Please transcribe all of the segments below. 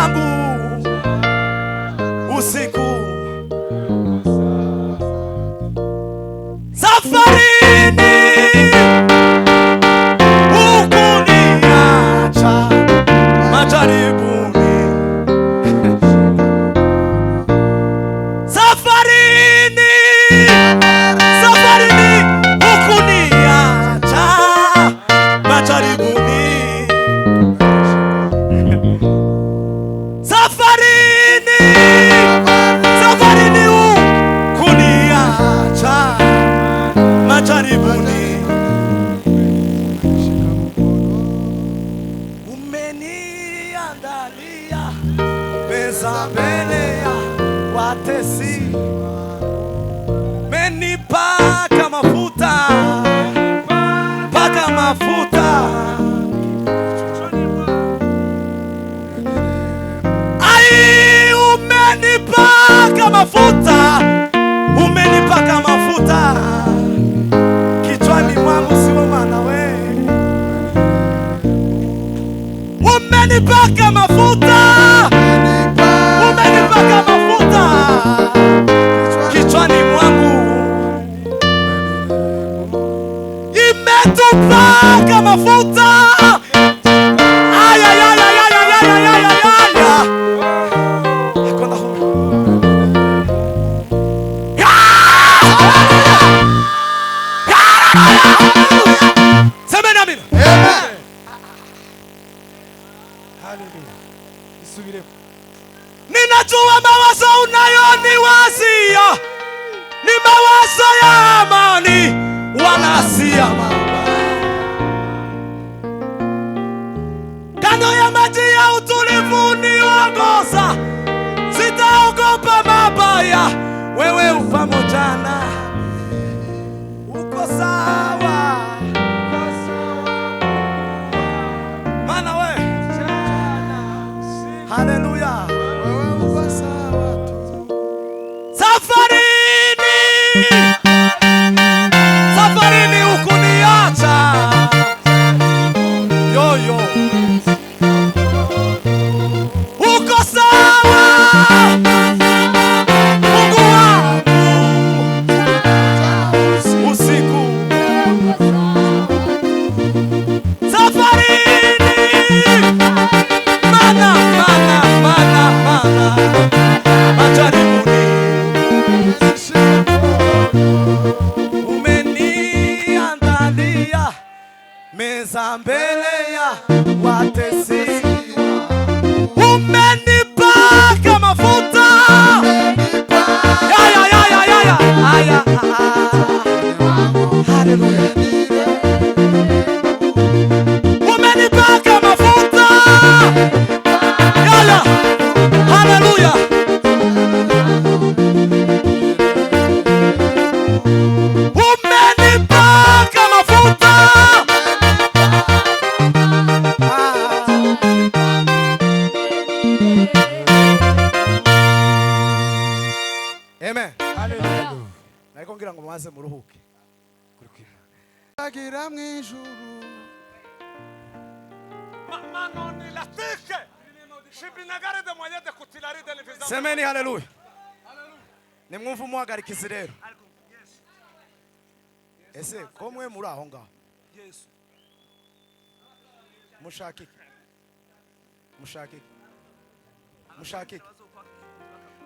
mwangu usiku. Safarini hukuniacha majaribuni. Safarini hukuniacha majaribuni. Safarini hukuniacha majaribuni. Umeniandalia meza mbele ya watesi, menipaka mafuta, paka mafuta. Ai, umenipaka mafuta, umenipaka mafuta kichwani mwangu, sio maana we. Umenipaka mafuta, umenipaka mafuta kichwani mwangu, imetupaka mafuta. Aya ya ya ya ya ya ya ya ya ya. Hakuna huko. Semeni amina. Amen. Hallelujah. Isubire. Ninajua mawazo unayoniwazia ni mawazo ya amani, wala si ya mabaya. Kando ya maji ya utulivu uniongoza, sitaogopa mabaya, wewe u pamoja nami. Uko sawa, maana we. Hallelujah. Safarini hukuniacha. Yo. Uko sawa, Mungu wangu usiku. Safarini mana majaribuni. Umeniandalia meza mbele ya watesi, umenipaka mafuta. Ya. Hallelujah. Umenipaka mafuta. Ya. Hallelujah. Umenipaka mafuta. Amen. Hallelujah. Naikongera ngo maze muruhuke. Agira mwijuru. Manoni latike. Shibinagare de moyen de kutilari de l'effaisance. Semeni hallelujah. Nimwumva umuhagarikizi rero. Ese ko mwe muri aho ngaho? Yesu. Mushakike.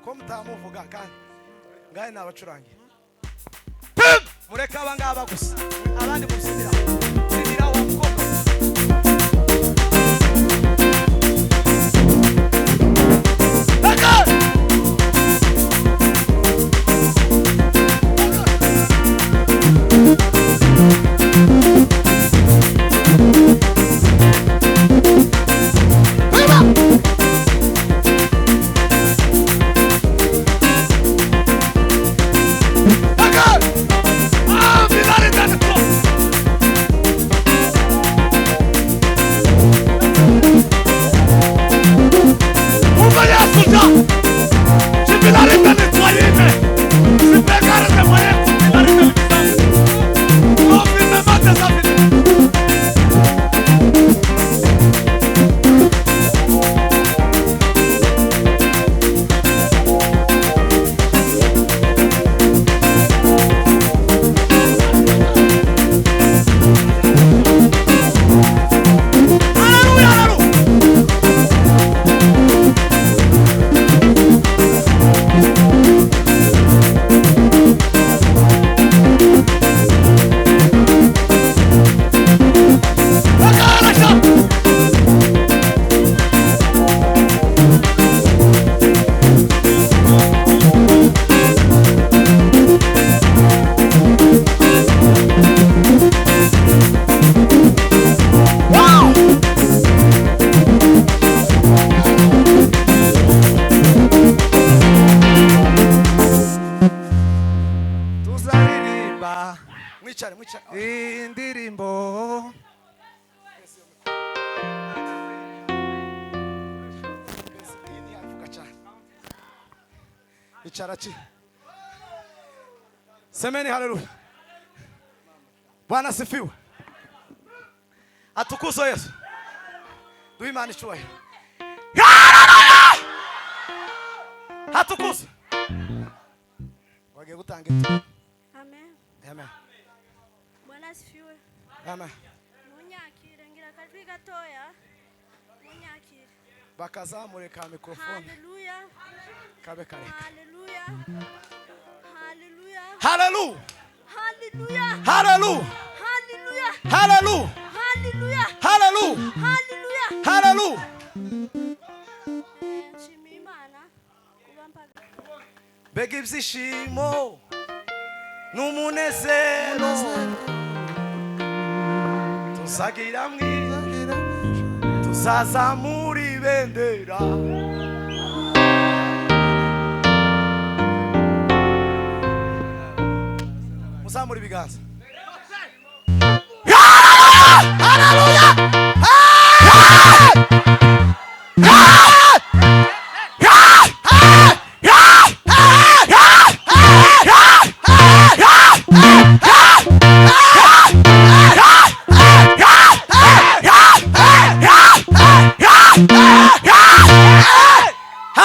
Ko mutamuvuga kandi ngahe nabacurangira. Mureka abangaba gusa. Abandi musinira. Sinira wa mukoko. mwicare. indirimbo Icharachi. Semeni haleluya. Bwana sifiwe. Atukuzwe Yesu. Duimani chwaye. Haleluya. Atukuzwe. Wage gutange. Amen. Amen. Bwana sifiwe. Amen. Munyakire ngira kajwi gatoya. Munyakire. Bakazamure ka mikrofone. Haleluya. Kabe kareka. Haleluya. Haleluya. Hallelujah. Haleluya. Hallelujah. Haleluya. Hallelujah. Haleluya. Hallelujah. Haleluya. Hallelujah. Nshimiye Imana kuba mpaga. Bega ibyishimo n'umunezero tuzagira mwiza tuzazamura ibendera muzamura ibiganza. Haleluya.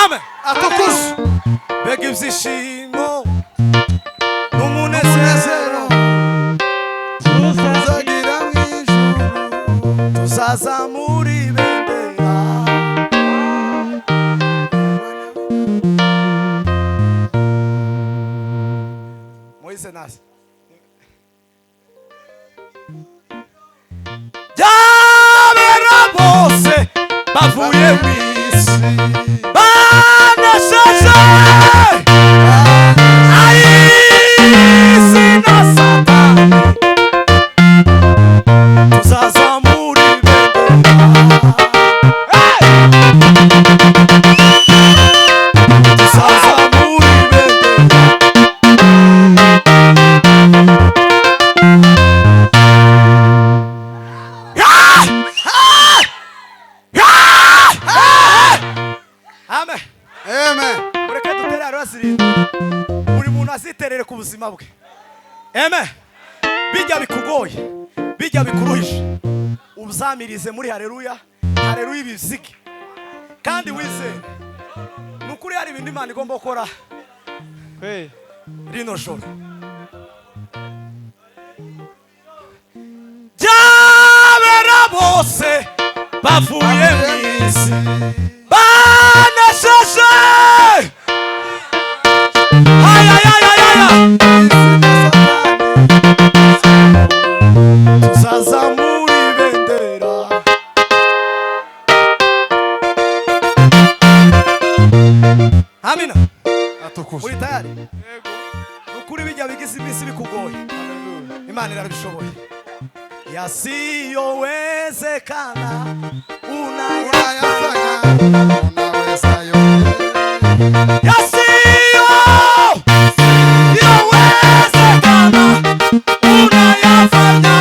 Amen. Atukuzwe. Bega ibyishimo n'umunezero tuzagira mwijuru tuzazamura ibendera. Moise nasi Jabera bose bavuye mwisi banesheje ayisi na satani tuzazamura ibendera. Tuzazamura ibendera. Amen. amen Mureke dutere arasirinde. Buri muntu aziterere ku buzima bwe. Amen. Bijya bikugoye, bijya bikuruhisha, uzamirize muri haleluya. Haleluya ibiziki. Kandi wizere. Nukuri hari ibintu Imana igomba gukora rino joro. Jabera bose bavuye mwisi banesheje tuzazamura ibendera. Amina. atukuzwe Uri tayari? Nukuri bijya bigize iminsi bikugoye, Imana irabishoboye. Yasiyowezekana unayafanya. unaweza yote Yasiyowezekana unayafanya.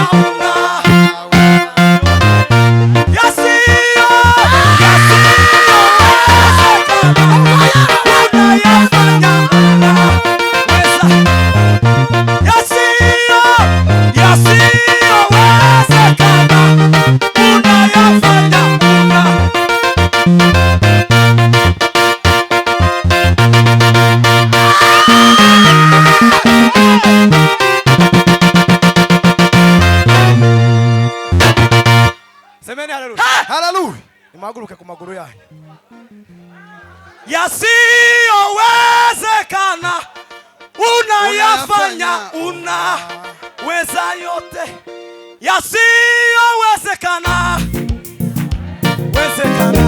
Semeni haleluya. haleluya Imaguruke ku maguru yanyu. Yasiyowezekana unayafanya. Unaweza yote. Yasiyowezekana wezekana.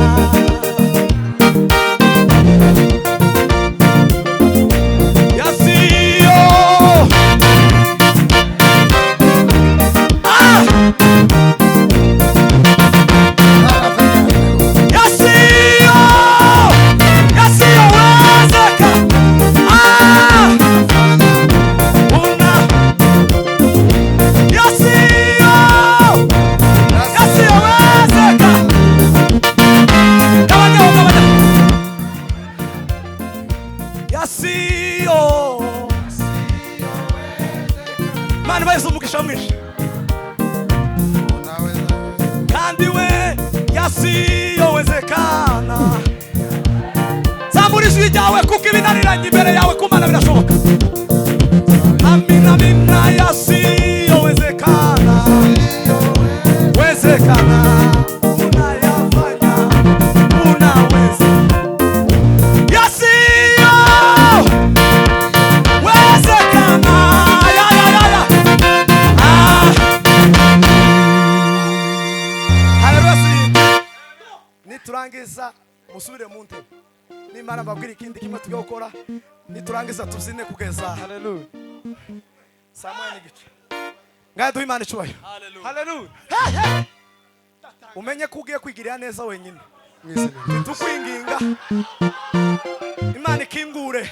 Yasiyo Yasiyowezekana umugisha mwinshi unaweza yote. kandi we yasiyowezekana. Zamura ijwi ryawe kuko ibinaniranye imbere yawe ku Mana birashoboka. Amina amina yasiyowezekana, wezekana unayafanya, unaweza. Yasiyowezekana, ya. Haleluya. Niturangiza musubire mu ntebe. Nimara mbabwira ikindi kimwe tugiye gukora, niturangiza tuzine kugeza Hallelujah. saa moya n'igice. Ngaho duhe Imana icyubahiro. Hallelujah. Umenye ko ugiye kwigirira neza wenyine. Mwizina. Tukwinginga Imana ikingure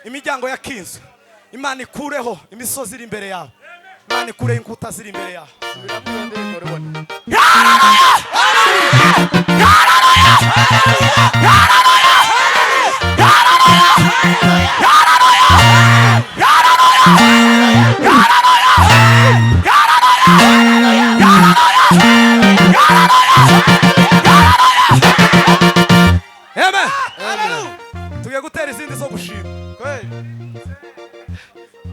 imiryango yakinzwe. Imana ikureho imisozi iri imbere yawe. Imana ikureho inkuta ziri imbere yawe. Amen. Tugiye gutera izindi zo gushima.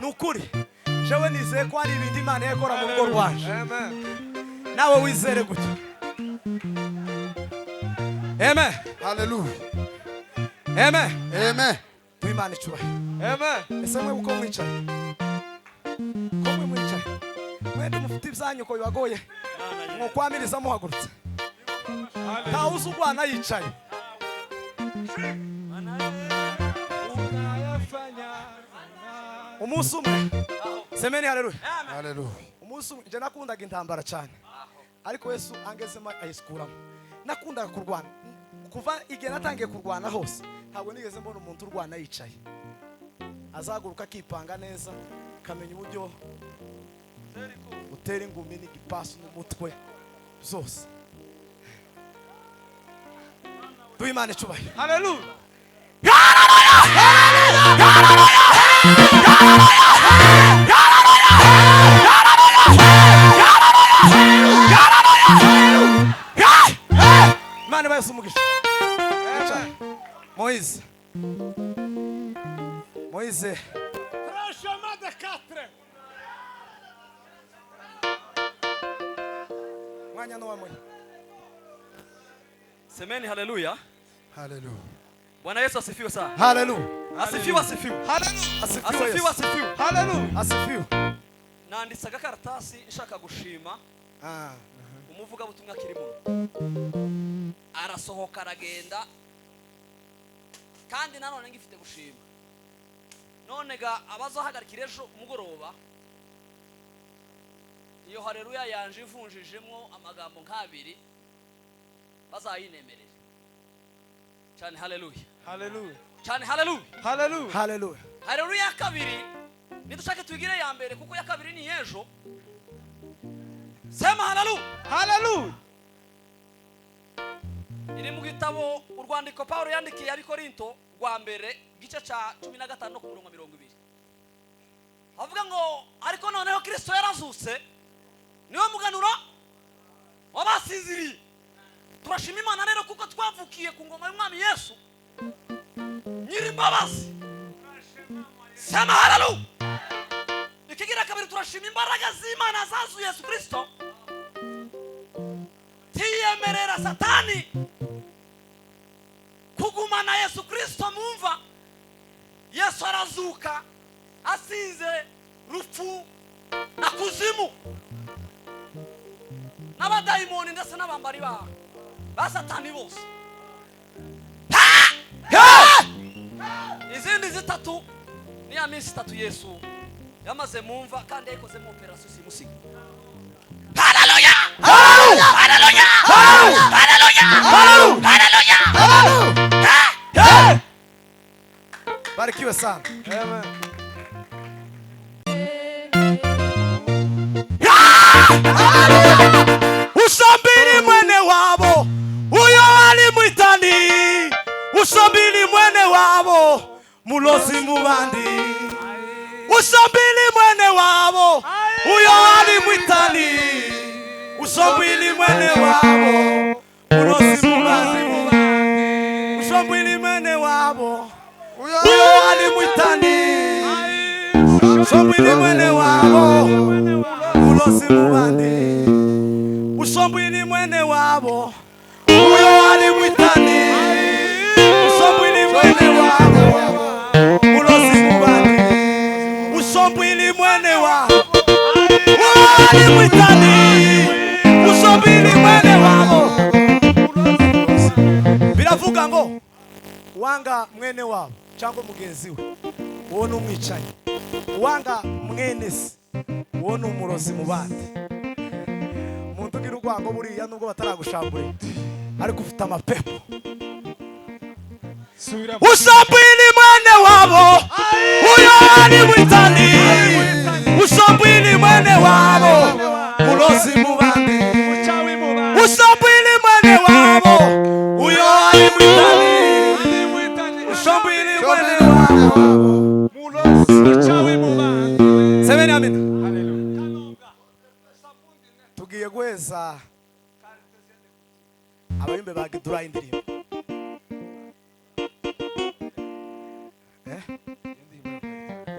Nukuri jewe nizeye ko hari ibindi Imana yakora mu rugo rwanje. Nawe wizere gutya. Amen. Hallelujah. Amen. Amen. Imana icyubahiro. Amen. Ese mwe uko mwicaye? Ko mwe mwicaye? Mwende mufite ibyanyu ko bibagoye. Mwokwamiriza muhagurutse. Ntawuzi urwana yicaye. Umunsi umwe. Semeni haleluya. Hallelujah. Umunsi umwe nje nakundaga intambara cyane. Ariko Yesu angezemo ayisikuramo. Nakundaga kurwana. Kuva igihe natangiye kurwana hose ntabwo nigeze mbona umuntu urwana yicaye. Azaguruka akipanga neza, kamenya uburyo utera ingumi n'igipasu n'umutwe zose. Duhe Imana icyubahiro. Hallelujah. Imana ibahe umugisha. Moise. Mwanya no wamwe. Semeni haleluya. Hallelujah. Bwana Yesu asifiwe sana. Hallelujah. Asifiwe asifiwe. Hallelujah. Asifiwe asifiwe. Hallelujah. Asifiwe. Nanditse agakaratasi nshaka gushima umuvuga butumwa kiri muno. Arasohoka aragenda kandi nanone ngifite gushima. None ga abazohagarikira ejo umugoroba iyo haleluya yanje ivunjijemo amagambo nk'abiri bazayinemerera. Cyane haleluya. Hallelujah. Cyane haleluya. Hallelujah. Haleluya. Haleluya kabiri nidushake tugire ya mbere kuko ya kabiri ni ejo. Sema haleluya. Haleluya. Iri mu gitabo urwandiko Paulo yandikiye abikorinto rwa mbere gice ca 15 no ku murongo 20. Avuga ngo ariko noneho Kristo yarazuse niwe muganuro wabasiziri. Turashima Imana rero kuko twavukiye ku ngoma y'Umwami Yesu. Nyiri mbabazi. Sema haleluya. Ikigira kabiri turashima imbaraga z'Imana zazu Yesu Kristo. Tiyemerera Satani kugumana Yesu Kristo mumva. Yesu arazuka asize rufu na kuzimu n'abadayimoni ndetse n'abambari ba Satani bose. Izindi zitatu ni ya minsi itatu Yesu yamaze mumva kandi yakoze mu operation simusiga. Haleluya! Haleluya! Haleluya! Haleluya! Haleluya! Haleluya! Barikiwe sana. Amen. Usambiri mwene wabo uyo ali mwitani. Usambiri mwene wabo mulozi mubandi. Usombili mwene wabo uyo alimwitani. Usombili mwene wabo unosi mubazi. Usombili mwene wabo uyo alimwitani. Usombili mwene wabo unosi mubazi. Usombili mwene wabo uyo alimwitani. Usombili mwene wabo unosi mubazi. Usombili mwene wabo alimwitani. Usombili mwene wabo. Biravuga ngo wanga mwene wabo cyangwa mugenzi we uwo ni umwicanyi. Wanga mwene se uwo ni umurozi mu bandi. Muntu ugira urwango buriya nubwo bataragushambura ariko ufite amapepo. Usombili mwene wabo uyo alimwitani. Usombili mwene wabo murozi mu bandi. Usombili mwene wabo uyo alimwitani. Usombili mwene wabo Semeni amina. Tugiye guheza abayimbe bagidura indirimbo.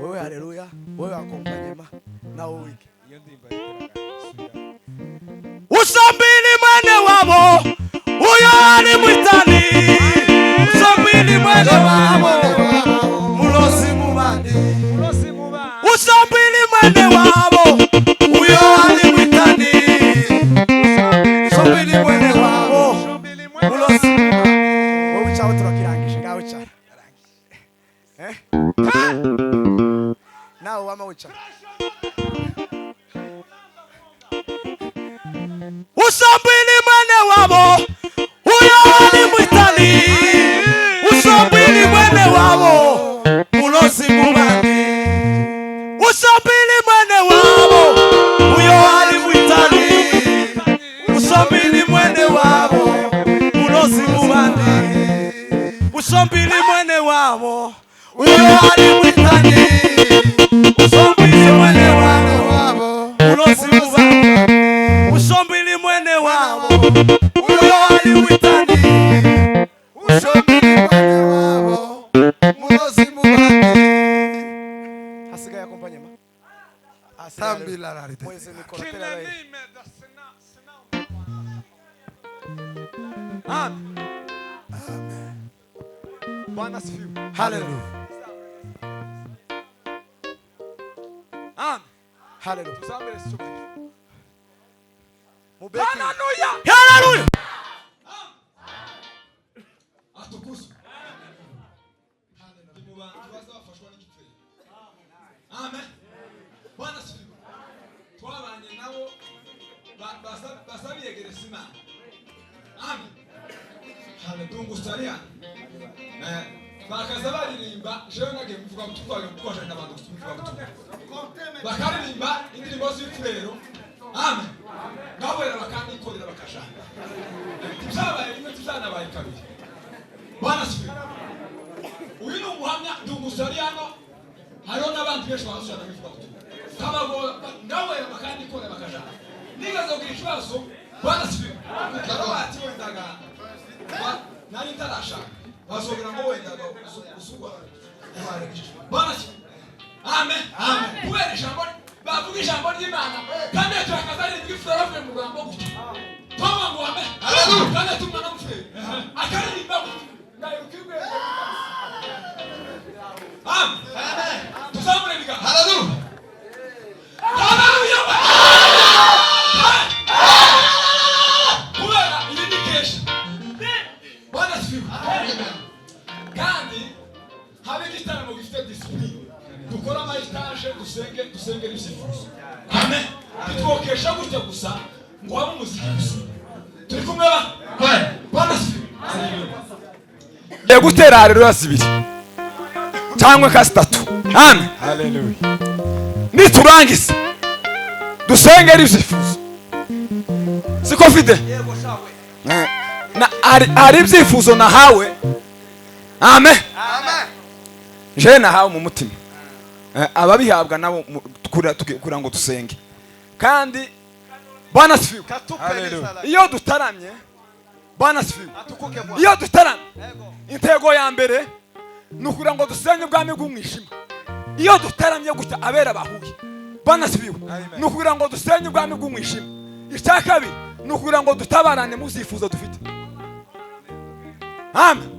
Wewe haleluya, wewe akompanyema na wewe wiki. Usombili mwene wabo uyo alimwitani. Usombili mwene wabo mulozi mu bandi. Usombili mwene wabo uyo alimwitani. Usombili mwene wabo mulozi. Wewe chawe turakirangije ngawe cyane. Nawe wama wica. Usombili mwene wabo uyo alimwitani. Usombili mwene wabo mulozi mu bandi. Usombili mwene wabo uyo alimwitani. Usombili mwene wabo mulozi mu bandi. Usombili mwene wabo uyo alimwitani. Usombili mwene wabo mulozi mu bandi. Usombili mwene wabo uyo alimwitani. Usombili mwene wabo mulozi mu bandi. Hasigaye akompanyema. Tambila la rite. Mweze mikoro tena wewe. Amen. Bwana asifiwe. Hallelujah. Amen. Hallelujah. Tuzambere sio. Mubeki. Hallelujah. Hallelujah. Atukuzwe. Hallelujah. Tubaza bafashwa n'igitwe. Amen. Bwana asifiwe. Twabanye nabo basabiyegereza Imana. Amen. Hallelujah. Ngustaria. Bakaza baririmba jewe nagiye mvuga mutwaye mukwaje n'abantu mvuga bakaririmba indirimbo z'ifurero. Amen. Ngabwera bakanikorera bakashaka. Tuzabaye rimwe tuzanabaye kabiri. Bwana asifiwe. Uyu ni umuhamya ndungusariano. Hariho n'abandi benshi bazana bivuga kuti kabago ngabwera bakanikorera bakashaka. Nibaza kugira ikibazo. Bwana asifiwe. Karabati wendaga nari ntarashaka. Bazobera ngo wendaga usugwa. Bwana asifiwe. Amen. Amen. Kubera ijambo bavuga ijambo ry'Imana kandi turakazari n'igifura bavuye mu Rwanda gutyo. Toma ngo amen. Haleluya. Kandi tumana mufure. Akaririmba gutyo. Ndayirukirwe. Amen. Amen. Tuzamure biga. Haleluya. Haleluya. Kubera ibindikesha. Bwana asifiwe. Kandi habe gitaramo gifite discipline. Dukora amayitaje dusenge n'ibyifuzo. Amen. Bitwokesha gutya gusa ngo wabe umuziki gusa. Turi kumwe ba? Bwana asifiwe. Ye gutera haleluya zibiri cyangwa kasitatu. Amen. Hallelujah. Niturangiza dusengera ibyifuzo. Siko fide? Yego shawe. Na ari ibyifuzo nahawe. Amen. Amen. Je nahawe mu mutima. ababihabwa nabo kugira ngo dusenge kandi Bwana sifiwe. Iyo dutaramye Bwana sifiwe. Iyo dutaramye intego ya mbere ni ukugira ngo dusenye ubwami bw'umwijima. Iyo dutaramye gutya abera bahuye Bwana sifiwe. Ni ukugira ngo dusenye ubwami bw'umwijima. Icya kabiri ni ukugira ngo dutabarane mu zifuzo dufite. Amen.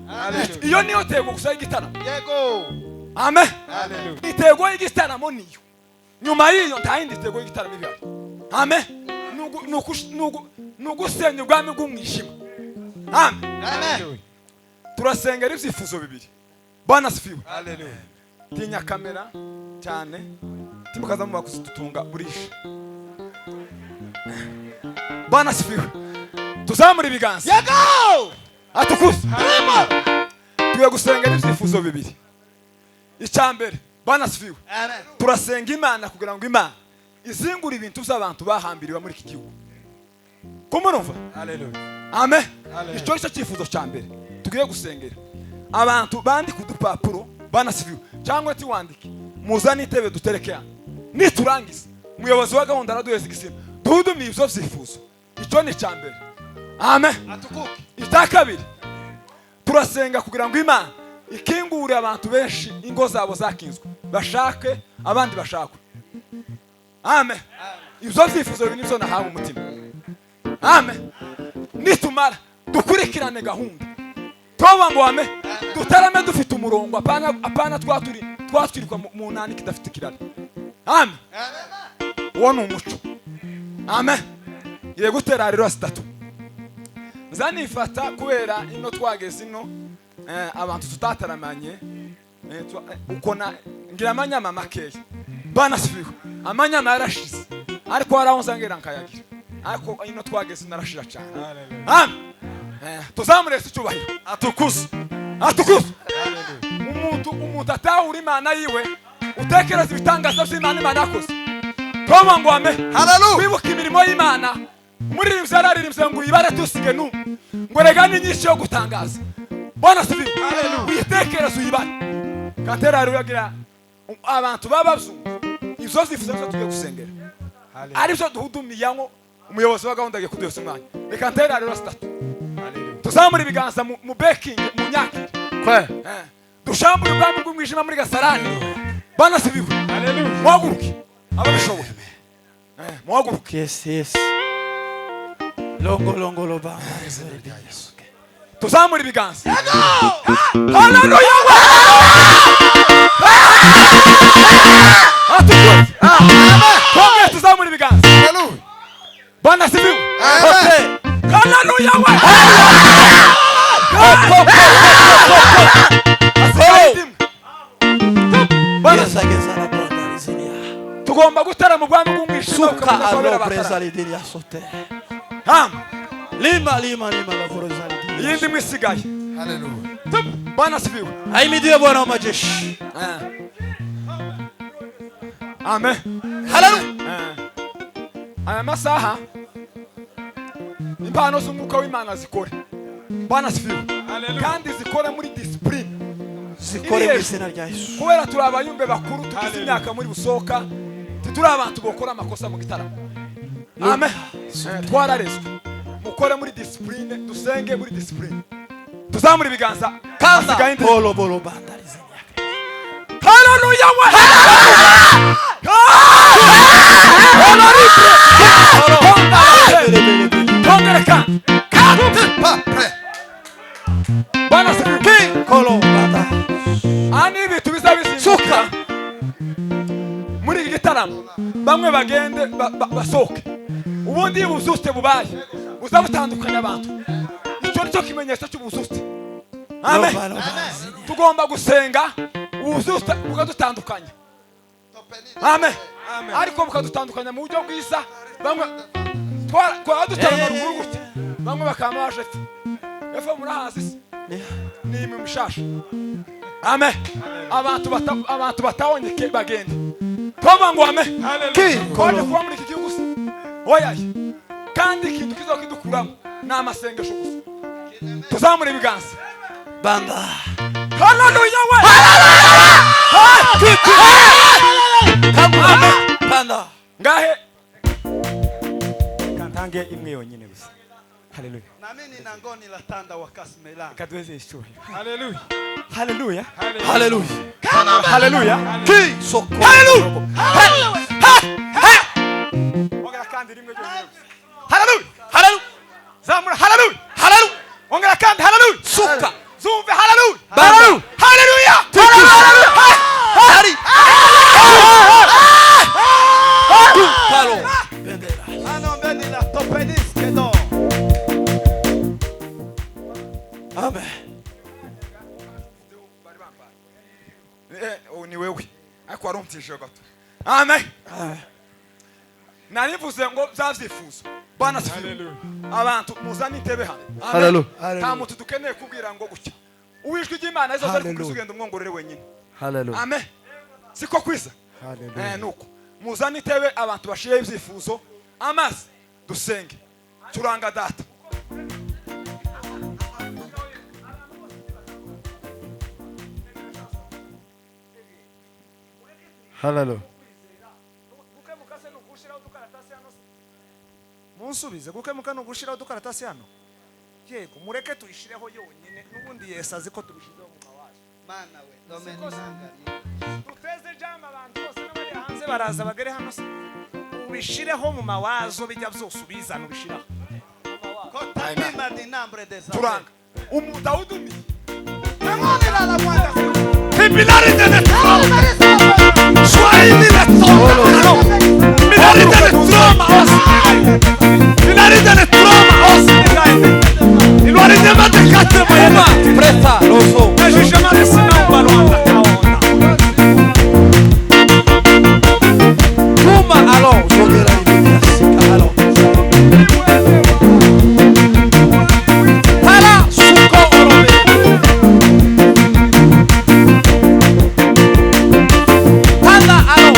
Iyo niyo tego gusa y'igitaramo. Yego. Amen. Itego y'igitaramo niyo. Nyuma y'iyo nta yindi tego y'igitaramo ibihari. Amen. Nugusenya ubwami bw'umwijima. Amen. Turasengera ibyifuzo bibiri. Bwana sifiwe. Haleluya. Tinya kamera cyane. Timukaza mu bakuzitunga burisha. Bwana sifiwe. Tuzamura ibiganza. Yego! Atukuze. Tuwe gusengera ibyifuzo bibiri. Icyambere Bwana sifiwe. Turasenga Imana kugira ngo Imana izingura ibintu by'abantu bahambiriwe muri iki gihugu. Kumurumva? Haleluya. Amen. Icyo cyo cyifuzo cyambere tugiye gusengera. Abantu bandika udupapuro Bwana sifiwe cyangwa ati wandike muzana itebe dutereke hano. Niturangiza umuyobozi wa gahunda araduheza igisima. Duhudumiye ibyo byifuzo. Icyo ni cyambere. Amen. Atukuke. Icya kabiri turasenga kugira ngo Imana ikingure abantu benshi ingo zabo zakinzwe bashake abandi bashakwe. Amen. Ibyo byifuzo bini byo nahawe umutima. Amen. Nitumara dukurikirane gahunda toba ngo amen dutarame dufite umurongo apana twatwirikwa mu nani kidafite kirari. Amen. Uwo ni umuco. Amen. Ye gutera rero asitatu zanifata kubera ino twageze ino abantu tutataramanye ukona ngira amanyama makeya. Bwana sifiwe. Amanyama yarashize ariko warahonzangera nkayagira ariko ino twageze narashira cyane. Amen. Tuzamure icyubahiro. Atukuze. Umuntu atahura Imana yiwe utekereza ibitangaza by'Imana Imana yakoze. Toma ngo amen. Haleluya. Wibuka imirimo y'Imana. Muri rimwe ngo ibare tusige nu. Ngo rega ni nyinshi yo gutangaza. Bwana sifiwe. Haleluya. Witekereza uyibare. Katera rero yagira abantu babazungu. Izo zifuza tugiye gusengera. Haleluya. Ari byo duhudumiyango umuyobozi wa gahunda agiye kuduha umwanya. Reka ntera rero sitatu. Tuzamura ibiganza mu beking mu nyakire. Kwe. Dushambure ubwami bw'umwijima muri Gasarani. Bwana sibiwe. Haleluya. Mwaguruke. Ababishoboye. Mwaguruke. Yes. Longo loba. Tuzamura ibiganza. Haleluya. Atukuze. Amen. Tuzamura ibiganza. Haleluya. Bwana sibiwe. Amen. Haleluya. Tugomba gutara mu bwami bw'umwijima ukabona presa lidiria sote. Lima la forza lidiria. Yindi mwisigaye. Haleluya. Bwana sifiwe. Ahimidiwe Bwana wa majeshi. Amen. Haleluya. Aya masaha impano z'umwuka w'Imana zikore. Bwana sifiwe. Kandi zikore muri discipline. Zikore mu izina rya Yesu. Kubera turi abayumbe bakuru tugize imyaka muri busoka. Turi abantu bokora amakosa mu gitaramo. Amen. Twararezwe. Mukore muri discipline, dusenge muri discipline. Tuzamura ibiganza. Kanda bolo bandarize. Haleluya. Kongereka. Bwana sifiwe. Kolo banda. Ani bitu bizabizinduka. Muri iki gitaramo bamwe bagende basoke. Ubundi buzuste bubaye. Uzabutandukanya abantu. Icyo nicyo kimenyetso cy'ubuzuste. Amen. Tugomba gusenga ubuzuste bukadutandukanya. Amen. Ariko bukadutandukanya mu buryo bwiza. Bamwe twadutanga ruguru gute. Bamwe bakama baje. Efa murahazi. Ni imwe mushasha. Amen. Abantu batawonyeke bagende. Toma ngo amen. Kone kuba muri iki gihugu. Oya. Kandi ikintu kizokidukuramo n'amasengesho gusa. Tuzamure ibiganza. Banda. Haleluya. Panda. ngahe kantange imwe yonyine gusa. Haleluya. nami nina ngoni la tanda wa kasmela. Kaduweze icyubahiro. Haleluya. Haleluya. Hallelujah. Haleluya. Ki soko. Ongera kandi rimwe ryonyine gusa. Haleluya. Hallelujah. Zamura haleluya. Hallelujah. Ongera kandi haleluya. Suka. Zumve haleluya. Hallelujah. Haleluya. Hari. Palo. Anombeni la topenis kedo. Amen. Ni wewe. Ariko warumtije gato. Amen. Narivuze ngo byavyifuzo. Bwana sifiwe. Abantu muzana intebe hano. Hallelujah. Nta muntu dukeneye kubwira ngo gutya. Uwijwe ry'Imana izo zari kugenda umwongorere wenyine. Hallelujah. Amen. Siko kwiza. Nuko muzana intebe abantu bashiye ibyifuzo. Amazi dusenge. Turanga data. Hallelujah. Munsubize gukemuka no gushiraho dukaratasi hano. Yego mureke tuyishireho yonyine nubundi Yesu azi ko tubishizeho mu mawazo. Mana we. Domeni nangari. Duteze jama abantu bose n'abari hanze baraza bagere hano se. Ubishireho mu mawazo bijya byose ubizana ubishiraho. Kotamima di nambre de Turanga. Dawudi Demoni la la mwanda. Pibilari de troma. Swahili de troma. Pibilari de troma. Pibilari de troma. Ilwari de mate kate mayema. Presta loso. Najisha mare sina ubalwanda kaona. Tuma alo. Sogera ibiyasika alo. Hala suko orobe. Hala alo.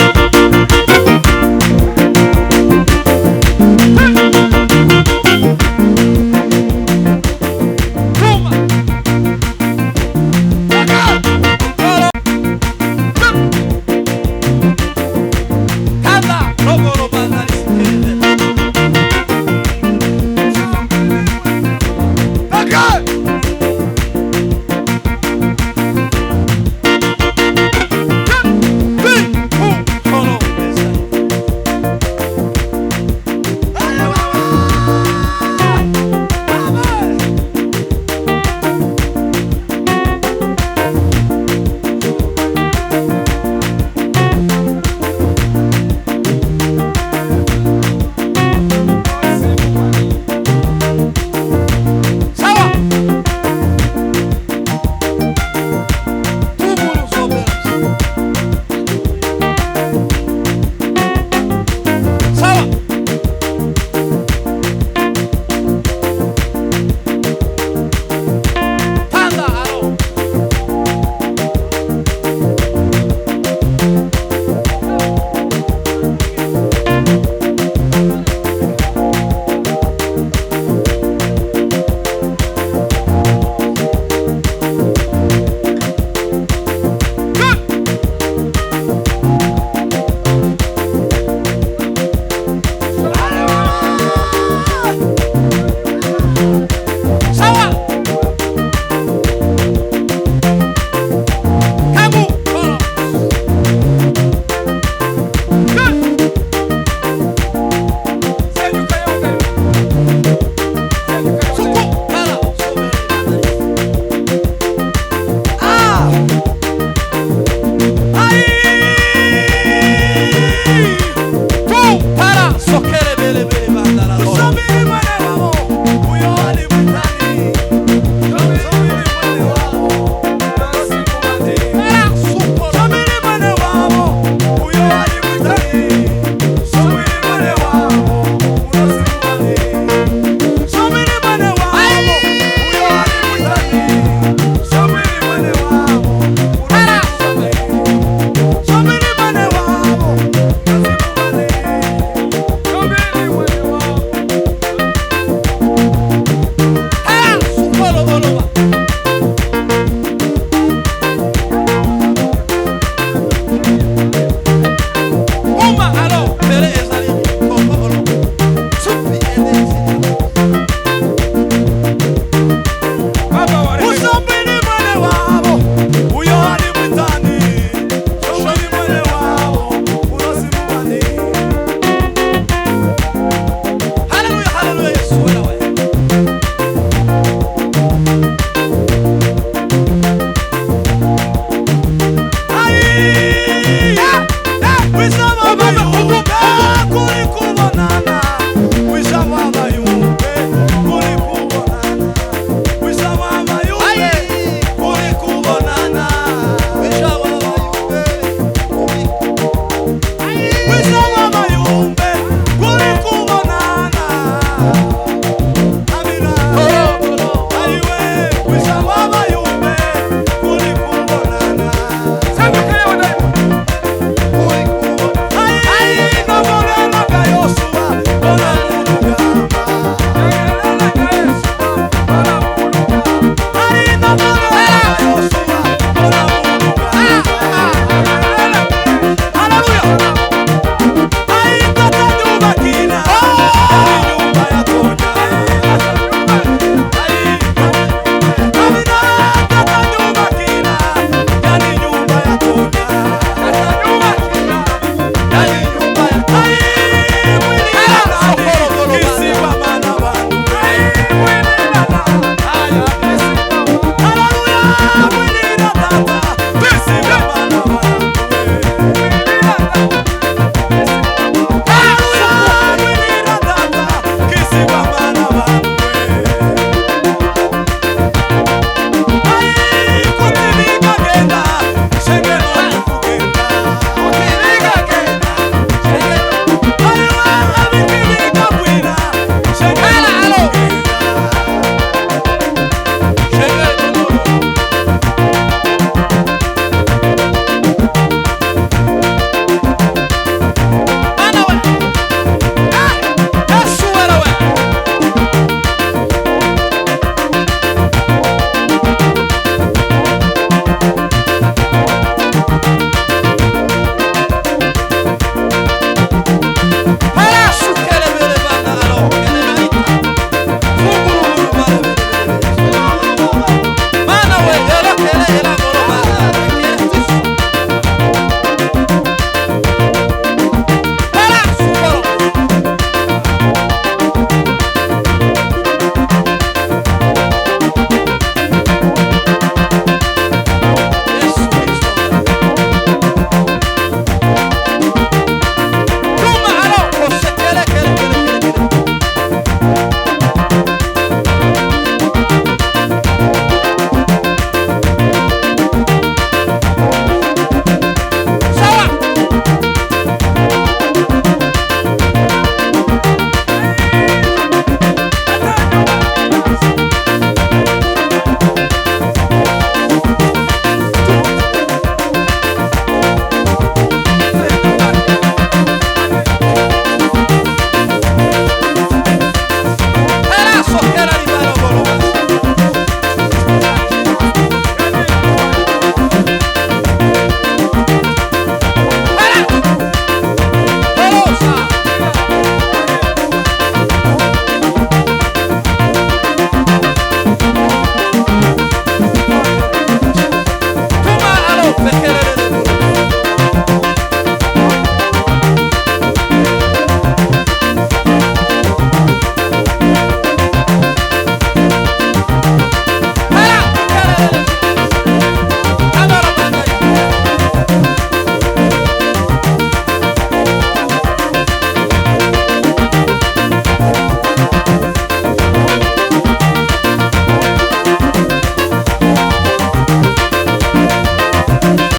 data